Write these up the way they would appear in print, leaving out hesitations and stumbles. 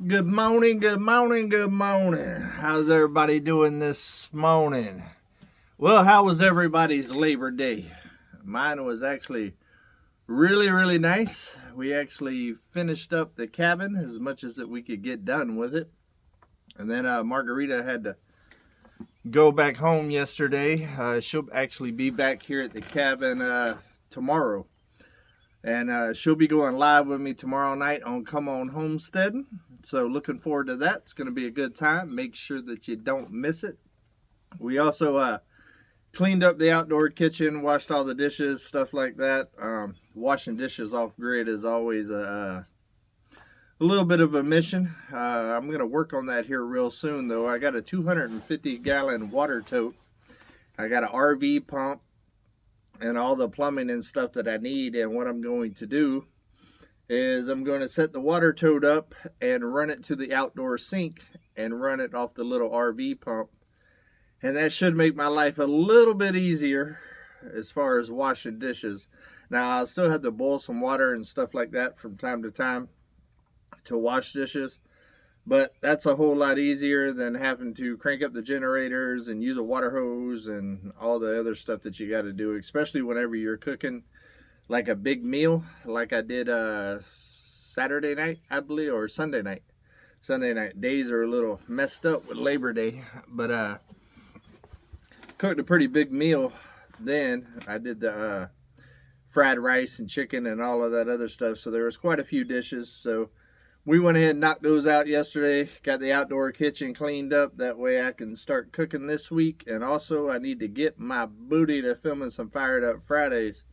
Good morning, good morning, good morning. How's everybody doing this morning? Well, how was everybody's Labor Day? Mine was actually really nice. We actually finished up the cabin as much as that we could get done with it. And then Margarita had to go back home yesterday. She'll actually be back here at the cabin tomorrow. And she'll be going live with me tomorrow night on Come On Homesteading. So looking forward to that. It's going to be a good time. Make sure that you don't miss it. We also cleaned up the outdoor kitchen, washed all the dishes, stuff like that. Washing dishes off grid is always a little bit of a mission. I'm going to work on that here real soon, though. I got a 250-gallon water tote. I got an RV pump and all the plumbing and stuff that I need. And what I'm going to do is I'm going to set the water tote up and run it to the outdoor sink and run it off the little RV pump. And that should make my life a little bit easier as far as washing dishes. Now, I'll still have to boil some water and stuff like that from time to time to wash dishes. But that's a whole lot easier than having to crank up the generators and use a water hose and all the other stuff that you got to do, especially whenever you're cooking like a big meal, like I did Saturday night, I believe, or Sunday night. Sunday night. Days are a little messed up with Labor Day, but cooked a pretty big meal then. I did the fried rice and chicken and all of that other stuff, so there was quite a few dishes. So we went ahead and knocked those out yesterday. Got the outdoor kitchen cleaned up. That way I can start cooking this week. And also I need to get my booty to filming some Fired Up Fridays.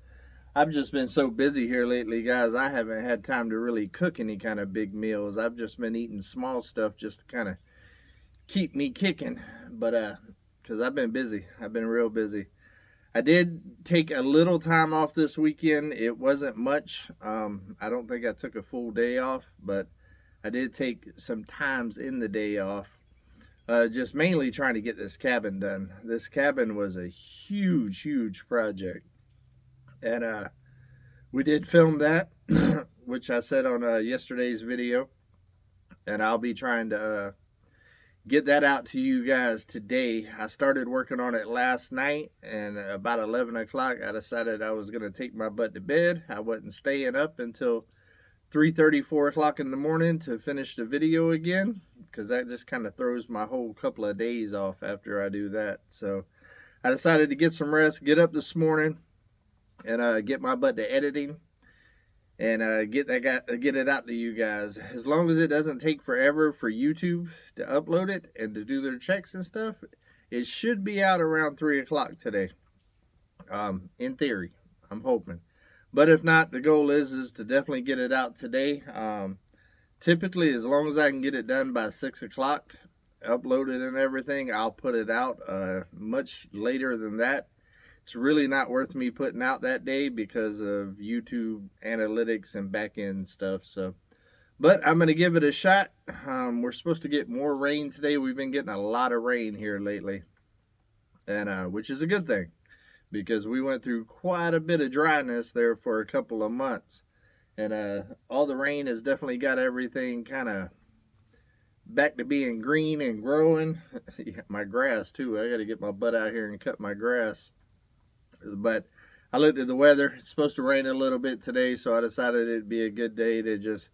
I've just been so busy here lately, guys. I haven't had time to really cook any kind of big meals. I've just been eating small stuff just to kind of keep me kicking. But because I've been busy. I've been real busy. I did take a little time off this weekend. It wasn't much. I don't think I took a full day off, but I did take some times in the day off, just mainly trying to get this cabin done. This cabin was a huge project, and we did film that, which I said on yesterday's video, and I'll be trying to get that out to you guys today. I started working on it last night, and about 11 o'clock, I decided I was going to take my butt to bed. I wasn't staying up until 3:30, 4 o'clock in the morning to finish the video again, because that just kind of throws my whole couple of days off after I do that. So I decided to get some rest, get up this morning, and get my butt to editing and get it out to you guys. As long as it doesn't take forever for YouTube to upload it and to do their checks and stuff, it should be out around 3 o'clock today. In theory, I'm hoping. But if not, the goal is to definitely get it out today. Typically, as long as I can get it done by 6 o'clock, upload it and everything, I'll put it out. Much later than that, it's really not worth me putting out that day because of YouTube analytics and back-end stuff. So, but I'm going to give it a shot. We're supposed to get more rain today. We've been getting a lot of rain here lately, and which is a good thing, because we went through quite a bit of dryness there for a couple of months. And all the rain has definitely got everything kind of back to being green and growing. My grass, too. I got to get my butt out here and cut my grass. But I looked at the weather. It's supposed to rain a little bit today, so I decided it'd be a good day to just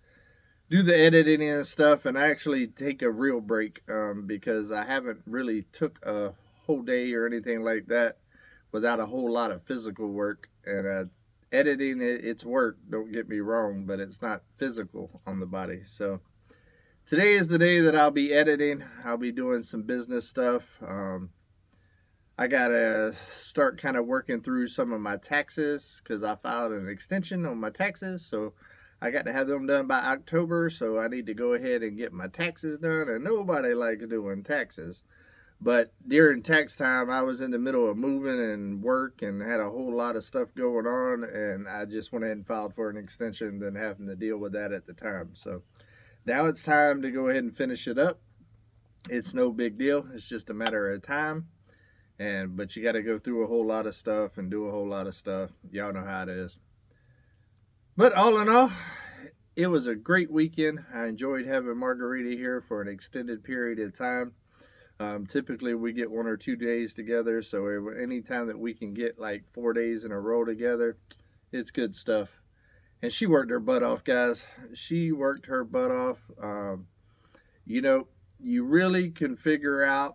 do the editing and stuff and actually take a real break, because I haven't really took a whole day or anything like that without a whole lot of physical work. And editing, it's work, don't get me wrong, but it's not physical on the body. So today is the day that I'll be editing. I'll be doing some business stuff. I gotta start kind of working through some of my taxes, because I filed an extension on my taxes, so I got to have them done by October. So I need to go ahead and get my taxes done, and nobody likes doing taxes. But during tax time, I was in the middle of moving and work and had a whole lot of stuff going on, and I just went ahead and filed for an extension than having to deal with that at the time. So now it's time to go ahead and finish it up. It's no big deal. It's just a matter of time. But you got to go through a whole lot of stuff and do a whole lot of stuff. Y'all know how it is. But all in all, it was a great weekend. I enjoyed having Margarita here for an extended period of time. Typically, we get 1 or 2 days together, so any time that we can get like 4 days in a row together, it's good stuff. And she worked her butt off, guys. She worked her butt off. You know, you really can figure out,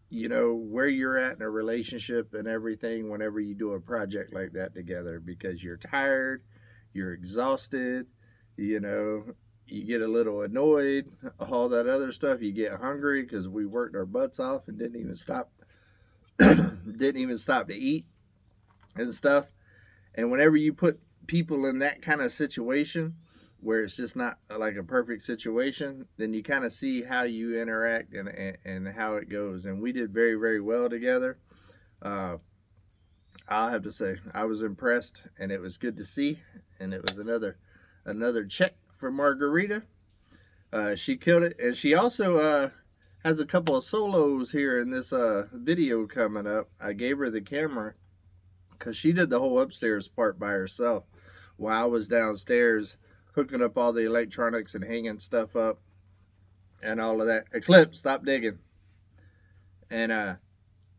you know, where you're at in a relationship and everything whenever you do a project like that together, because you're tired, you're exhausted, you know, you get a little annoyed, all that other stuff. You get hungry because we worked our butts off and didn't even stop to eat and stuff. And whenever you put people in that kind of situation where it's just not like a perfect situation, then you kind of see how you interact and how it goes. And we did very, very well together. I'll have to say, I was impressed, and it was good to see. And it was another check for Margarita. She killed it. And she also has a couple of solos here in this video coming up. I gave her the camera because she did the whole upstairs part by herself while I was downstairs hooking up all the electronics and hanging stuff up and all of that. Eclipse, stop digging. And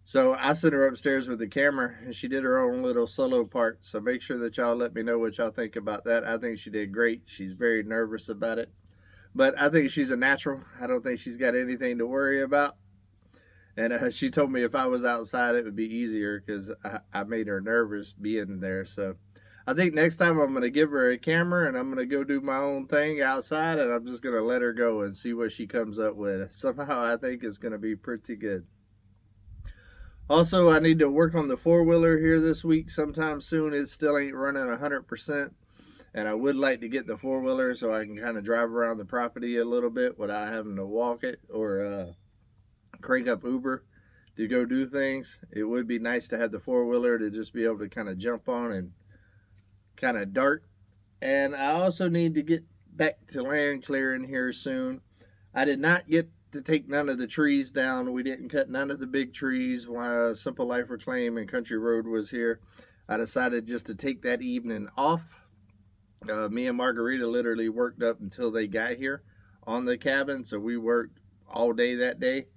so I sent her upstairs with the camera, and she did her own little solo part. So make sure that y'all let me know what y'all think about that. I think she did great. She's very nervous about it, but I think she's a natural. I don't think she's got anything to worry about. And she told me if I was outside, it would be easier because I made her nervous being there. So I think next time I'm going to give her a camera, and I'm going to go do my own thing outside, and I'm just going to let her go and see what she comes up with. Somehow I think it's going to be pretty good. Also, I need to work on the four-wheeler here this week sometime soon. It still ain't running 100%, and I would like to get the four-wheeler so I can kind of drive around the property a little bit without having to walk it or crank up Uber to go do things. It would be nice to have the four-wheeler to just be able to kind of jump on and kind of dart. And I also need to get back to land clearing here soon. I did not get to take none of the trees down. We didn't cut none of the big trees while Simple Life Reclaim and Country Road was here. I decided just to take that evening off. Me and Margarita literally worked up until they got here on the cabin, so we worked all day that day.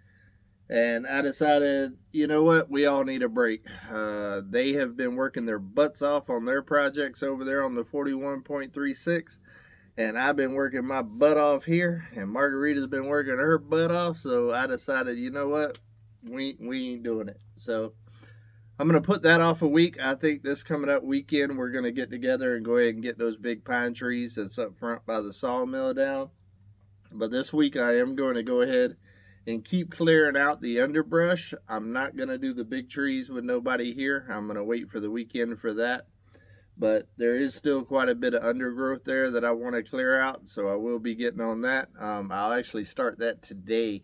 And I decided, you know what, we all need a break. They have been working their butts off on their projects over there on the 41.36, and I've been working my butt off here, and Margarita's been working her butt off. So I decided, you know what, we ain't doing it. So I'm going to put that off a week. I think this coming up weekend we're going to get together and go ahead and get those big pine trees that's up front by the sawmill down. But this week I am going to go ahead and keep clearing out the underbrush. I'm not going to do the big trees with nobody here. I'm going to wait for the weekend for that. But there is still quite a bit of undergrowth there that I want to clear out, so I will be getting on that. I'll actually start that today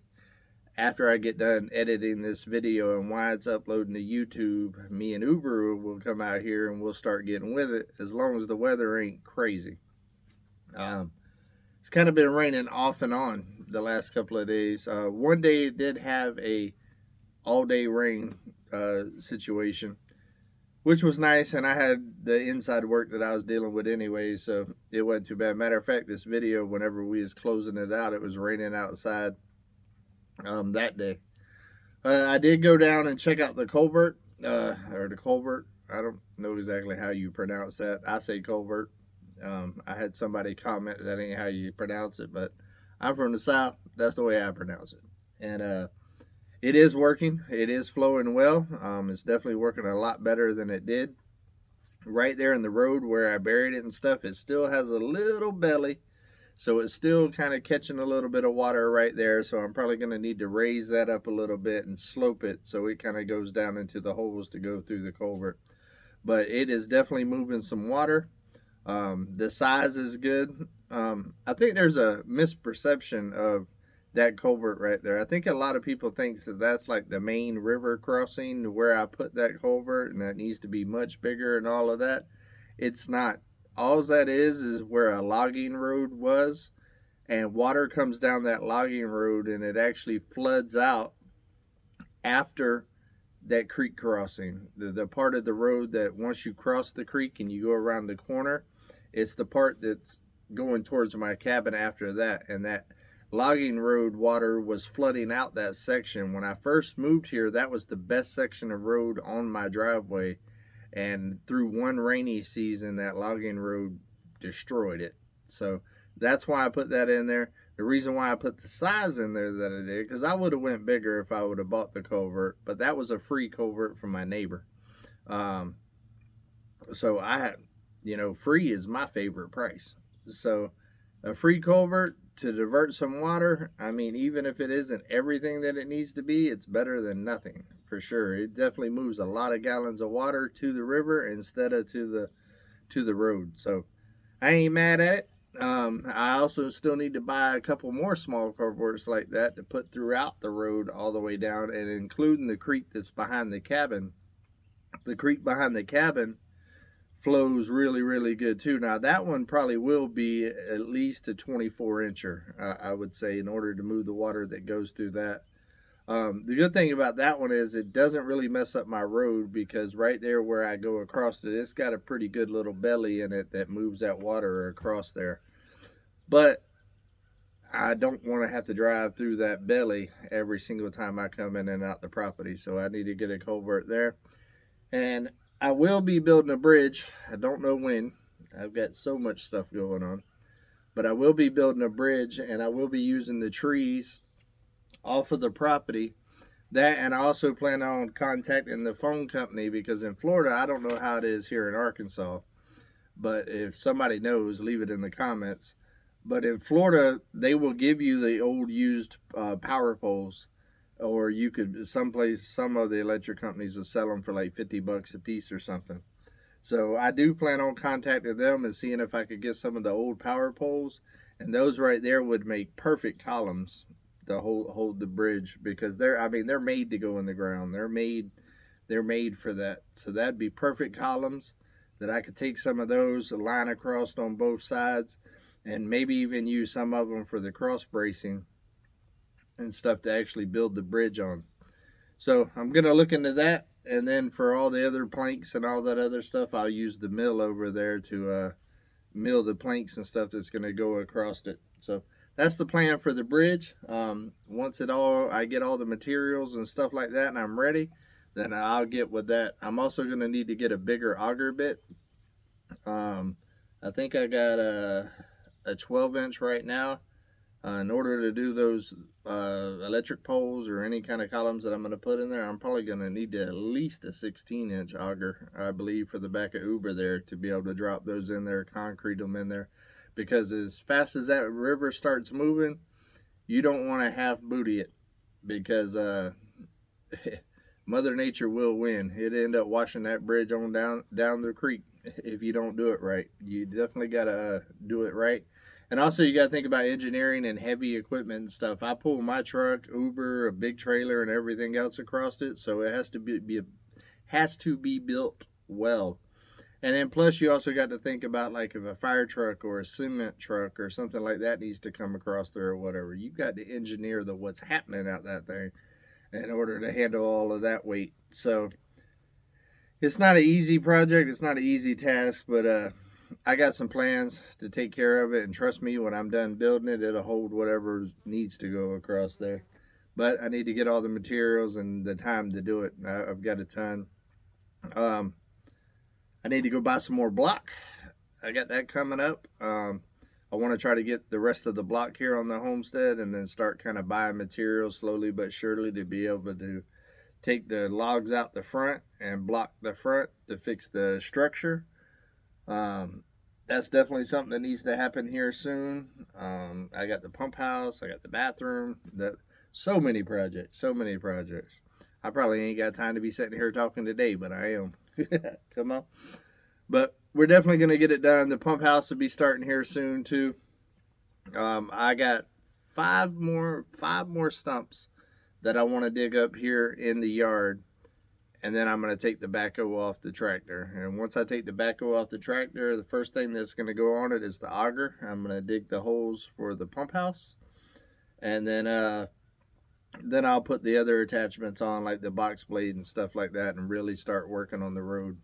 after I get done editing this video, and while it's uploading to YouTube, me and Uber will come out here and we'll start getting with it as long as the weather ain't crazy. It's kind of been raining off and on the last couple of days. One day it did have a all-day rain situation, which was nice, and I had the inside work that I was dealing with anyway, so it wasn't too bad. Matter of fact, this video, whenever we was closing it out, it was raining outside that day. I did go down and check out the Culvert, or the Culvert. I don't know exactly how you pronounce that. I say Culvert. I had somebody comment that ain't how you pronounce it, but I'm from the South. That's the way I pronounce it. And it is working. It is flowing well. It's definitely working a lot better than it did. Right there in the road where I buried it and stuff, it still has a little belly. So it's still kind of catching a little bit of water right there. So I'm probably going to need to raise that up a little bit and slope it so it kind of goes down into the holes to go through the culvert. But it is definitely moving some water. The size is good. I think there's a misperception of that culvert right there. I think a lot of people think that that's like the main river crossing where I put that culvert, and that needs to be much bigger and all of that. It's not. All that is where a logging road was, and water comes down that logging road, and it actually floods out after that creek crossing. The part of the road that once you cross the creek and you go around the corner, it's the part that's going towards my cabin after that, and that logging road water was flooding out that section. When I first moved here, that was the best section of road on my driveway, and through one rainy season, that logging road destroyed it. So that's why I put that in there. The reason why I put the size in there that I did, because I would have went bigger if I would have bought the culvert, but that was a free culvert from my neighbor. So I had, you know, free is my favorite price. So a free culvert to divert some water, I mean, even if it isn't everything that it needs to be, it's better than nothing, for sure. It definitely moves a lot of gallons of water to the river instead of to the road. So I ain't mad at it. I also still need to buy a couple more small culverts like that to put throughout the road all the way down, and including the creek that's behind the cabin. The creek behind the cabin flows really, really good too. Now that one probably will be at least a 24-incher, I would say, in order to move the water that goes through that. The good thing about that one is it doesn't really mess up my road, because right there where I go across it, it's got a pretty good little belly in it that moves that water across there. But I don't want to have to drive through that belly every single time I come in and out the property, so I need to get a culvert there. And I will be building a bridge. I don't know when. I've got so much stuff going on. But I will be building a bridge, and I will be using the trees off of the property. That, and I also plan on contacting the phone company, because in Florida, I don't know how it is here in Arkansas, but if somebody knows, leave it in the comments. But in Florida, they will give you the old used power poles, or you could, some of the electric companies will sell them for like $50 a piece or something. So I do plan on contacting them and seeing if I could get some of the old power poles, and those right there would make perfect columns to hold the bridge, because they're made to go in the ground. They're made for that. So that'd be perfect columns that I could take some of those, line across on both sides, and maybe even use some of them for the cross bracing and stuff to actually build the bridge on. So I'm gonna look into that, and then for all the other planks and all that other stuff, I'll use the mill over there to mill the planks and stuff that's gonna go across it. So that's the plan for the bridge. Once I get all the materials and stuff like that and I'm ready, then I'll get with that. I'm also going to need to get a bigger auger bit. I think I got a 12-inch right now. In order to do those electric poles or any kind of columns that I'm going to put in there, I'm probably going to need at least a 16-inch auger, I believe, for the back of Uber there, to be able to drop those in there, concrete them in there. Because as fast as that river starts moving, you don't want to half booty it, because Mother Nature will win. It'll end up washing that bridge on down the creek if you don't do it right. You definitely got to do it right. And also you got to think about engineering and heavy equipment and stuff. I pull my truck, Uber, a big trailer, and everything else across it, so it has to be built well. And then plus you also got to think about, like, if a fire truck or a cement truck or something like that needs to come across there or whatever, you got to engineer what's happening out that thing in order to handle all of that weight. So it's not an easy project. It's not an easy task, but I got some plans to take care of it, and trust me, when I'm done building it, it'll hold whatever needs to go across there. But I need to get all the materials and the time to do it. I've got a ton. I need to go buy some more block. I got that coming up. I want to try to get the rest of the block here on the homestead, and then start kind of buying materials slowly but surely to be able to take the logs out the front and block the front to fix the structure. That's definitely something that needs to happen here soon. I got the pump house, I got the bathroom, so many projects. I probably ain't got time to be sitting here talking today, but I am. Come on. But we're definitely going to get it done. The pump house will be starting here soon too. I got five more stumps that I want to dig up here in the yard, and then I'm going to take the backhoe off the tractor. And once I take the backhoe off the tractor, the first thing that's going to go on it is the auger. I'm going to dig the holes for the pump house, and then I'll put the other attachments on, like the box blade and stuff like that, and really start working on the road.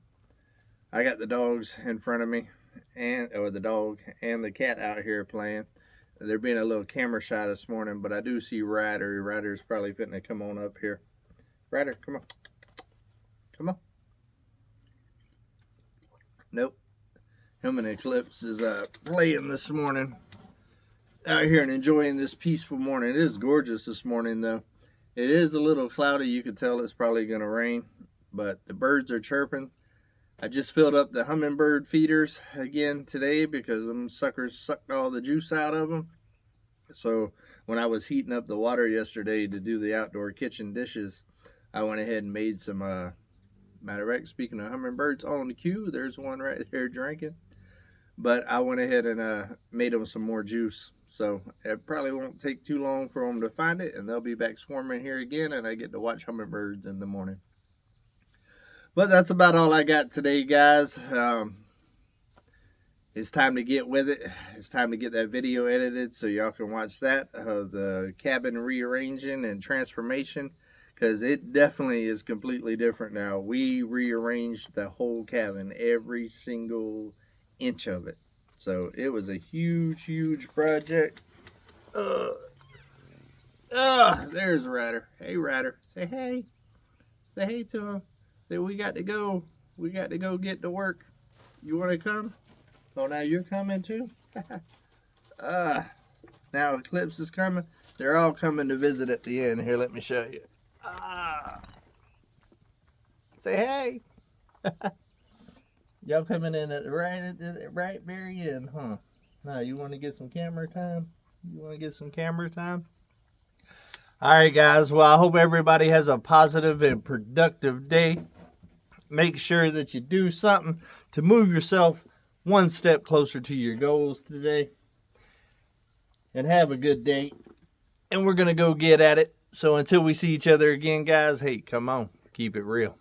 I got the dogs in front of me. or the dog and the cat out here playing. There being a little camera shot this morning, but I do see Ryder. Ryder's probably fitting to come on up here. Ryder, come on. Come on. Nope. Him and Eclipse is playing this morning out here and enjoying this peaceful morning. It is gorgeous this morning, though. It is a little cloudy. You can tell it's probably going to rain, but the birds are chirping. I just filled up the hummingbird feeders again today because them suckers sucked all the juice out of them. So when I was heating up the water yesterday to do the outdoor kitchen dishes, I went ahead and made some, matter of fact, speaking of hummingbirds on the queue, there's one right there drinking. But I went ahead and made them some more juice. So it probably won't take too long for them to find it, and they'll be back swarming here again, and I get to watch hummingbirds in the morning. But that's about all I got today, guys. It's time to get with it. It's time to get that video edited so y'all can watch that of the cabin rearranging and transformation, because it definitely is completely different now. We rearranged the whole cabin, every single inch of it. So it was a huge project. There's Ryder. Hey, Ryder. Say hey. Say hey to him. Say we got to go. We got to go get to work. You want to come? Oh, now you're coming too? Now Eclipse is coming. They're all coming to visit at the end. Here, let me show you. Say hey. Y'all coming in at the right very end, huh? Now, you want to get some camera time? You want to get some camera time? All right, guys. Well, I hope everybody has a positive and productive day. Make sure that you do something to move yourself one step closer to your goals today. And have a good day. And we're going to go get at it. So until we see each other again, guys, hey, come on. Keep it real.